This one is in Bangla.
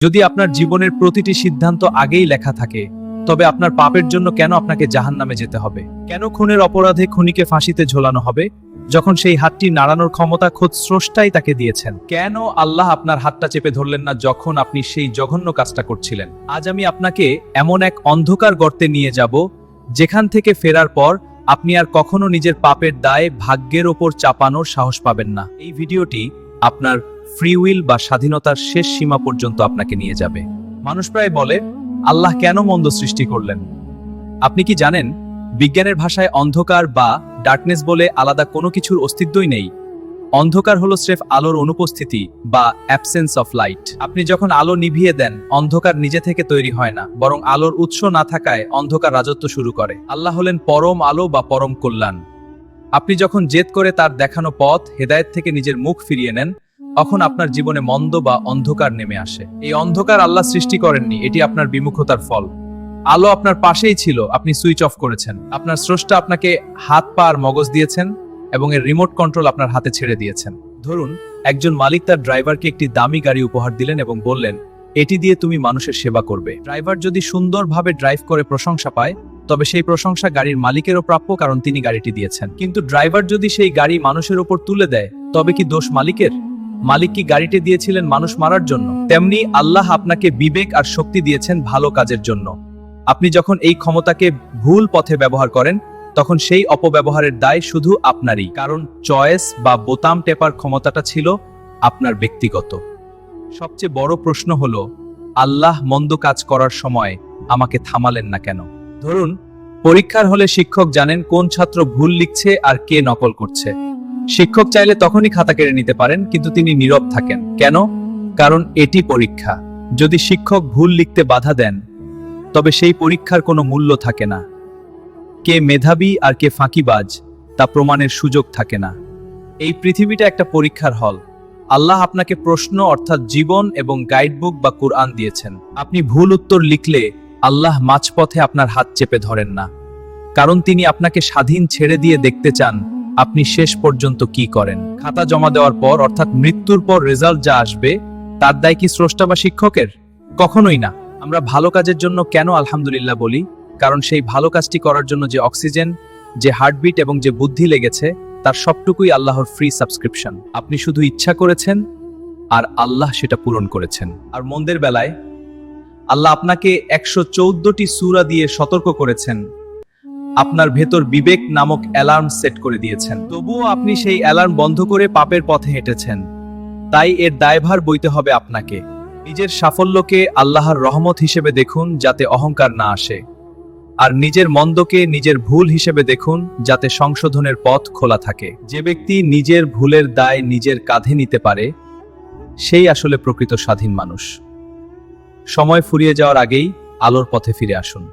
যদি আপনার জীবনের প্রতিটি সিদ্ধান্ত আগেই লেখা থাকে, তবে আপনার পাপের জন্য কেন আপনাকে জাহান্নামে যেতে হবে? কেন খুনের অপরাধে খুনিকে ফাঁসিতে ঝোলানো হবে, যখন সেই হাতটি নাড়ানোর ক্ষমতা খোদ স্রষ্টাই তাকে দিয়েছেন? কেন আল্লাহ আপনার হাতটা চেপে ধরলেন না যখন আপনি সেই জঘন্য কাজটা করছিলেন? আজ আমি আপনাকে এমন এক অন্ধকার গর্তে নিয়ে যাব, যেখান থেকে ফেরার পর আপনি আর কখনো নিজের পাপের দায় ভাগ্যের ওপর চাপানোর সাহস পাবেন না। এই ভিডিওটি আপনার ফ্রি উইল বা স্বাধীনতার শেষ সীমা পর্যন্ত আপনাকে নিয়ে যাবে। মানুষ প্রায় বলে, আল্লাহ কেন মন্দ সৃষ্টি করলেন? আপনি কি জানেন, বিজ্ঞানের ভাষায় অন্ধকার বা ডার্কনেস বলে আলাদা কোনো কিছুর অস্তিত্বই নেই। অন্ধকার হলো স্রেফ আলোর অনুপস্থিতি বা অ্যাবসেন্স অফ লাইট। আপনি যখন আলো নিভিয়ে দেন, অন্ধকার নিজে থেকে তৈরি হয় না, বরং আলোর উৎস না থাকায় অন্ধকার রাজত্ব শুরু করে। আল্লাহ হলেন পরম আলো বা পরম কল্যাণ। আপনি যখন জেদ করে তার দেখানো পথ হেদায়েত থেকে নিজের মুখ ফিরিয়ে নেন, তখন আপনার জীবনে মন্দ বা অন্ধকার নেমে আসে। এই অন্ধকার আল্লাহ সৃষ্টি করেননি, এটি আপনার বিমুখতার ফল। আলো আপনার পাশেই ছিল, আপনি সুইচ অফ করেছেন। আপনার স্রষ্টা আপনাকে হাত পা আর মগজ দিয়েছেন এবং এর রিমোট কন্ট্রোল আপনার হাতে ছেড়ে দিয়েছেন। ধরুন, একজন মালিক তার ড্রাইভারকে একটি দামি গাড়ি উপহার দিলেন এবং বললেন, এটি দিয়ে তুমি মানুষের সেবা করবে। ড্রাইভার যদি সুন্দরভাবে ড্রাইভ করে প্রশংসা পায়, তবে সেই প্রশংসা গাড়ির মালিকেরও প্রাপ্য, কারণ তিনি গাড়িটি দিয়েছেন। কিন্তু ড্রাইভার যদি সেই গাড়ি মানুষের উপর তুলে দেয়, তবে কি দোষ মালিকের? মালিক কি গাড়িটি দিয়েছিলেন মানুষ মারার জন্য? তেমনি আল্লাহ আপনাকে বিবেক আর শক্তি দিয়েছেন ভালো কাজের জন্য। আপনি যখন এই ক্ষমতাকে ভুল পথে ব্যবহার করেন, তখন সেই অপব্যবহারের দায় শুধু আপনারই, কারণ চয়েস বা বোতাম টেপার ক্ষমতাটা ছিল আপনার ব্যক্তিগত। সবচেয়ে বড় প্রশ্ন হলো, আল্লাহ মন্দ কাজ করার সময় আমাকে থামালেন না কেন? ধরুন, পরীক্ষার হলে শিক্ষক জানেন কোন ছাত্র ভুল লিখছে আর কে নকল করছে। শিক্ষক চাইলে তখনই খাতা কেড়ে নিতে পারেন, কিন্তু তিনি নীরব থাকেন। কেন? কারণ এটি পরীক্ষা। যদি শিক্ষক ভুল লিখতে বাধা দেন, তবে সেই পরীক্ষার কোনো মূল্য থাকে না। কে মেধাবী আর কে ফাঁকিবাজ তা প্রমাণের সুযোগ থাকে না। এই পৃথিবীটা একটা পরীক্ষার হল। আল্লাহ আপনাকে প্রশ্ন অর্থাৎ জীবন এবং গাইডবুক বা কুরআন দিয়েছেন। আপনি ভুল উত্তর লিখলে আল্লাহ মাঝপথে আপনার হাত চেপে ধরেন না, কারণ তিনি আপনাকে স্বাধীন ছেড়ে দিয়ে দেখতে চান আপনি শেষ পর্যন্ত কি করেন। খাতা জমা দেওয়ার পর অর্থাৎ মৃত্যুর পর রেজাল্ট যা আসবে, তার দায় কি স্রষ্টা বা শিক্ষকের? কখনোই না। আমরা ভালো কাজের জন্য কেন আলহামদুলিল্লাহ বলি? কারণ সেই ভালো কাজটি করার জন্য যে অক্সিজেন, যে হার্টবিট এবং যে বুদ্ধি লেগেছে, তার সবটুকুই আল্লাহর ফ্রি সাবস্ক্রিপশন। আপনি শুধু ইচ্ছা করেছেন আর আল্লাহ সেটা পূরণ করেছেন। আর মন্দের বেলায় আল্লাহ আপনাকে 114টি সূরা দিয়ে সতর্ক করেছেন, আপনার ভেতর বিবেক নামক অ্যালার্ম সেট করে দিয়েছেন। তবুও আপনি সেই অ্যালার্ম বন্ধ করে পাপের পথে হেঁটেছেন। তাই এর দায়ভার বইতে হবে আপনাকে। নিজের সাফল্যকে আল্লাহর রহমত হিসেবে দেখুন, যাতে অহংকার না আসে, আর নিজের মন্দকে নিজের ভুল হিসেবে দেখুন, যাতে সংশোধনের পথ খোলা থাকে। যে ব্যক্তি নিজের ভুলের দায় নিজের কাঁধে নিতে পারে, সেই আসলে প্রকৃত স্বাধীন মানুষ। সময় ফুরিয়ে যাওয়ার আগেই আলোর পথে ফিরে আসুন।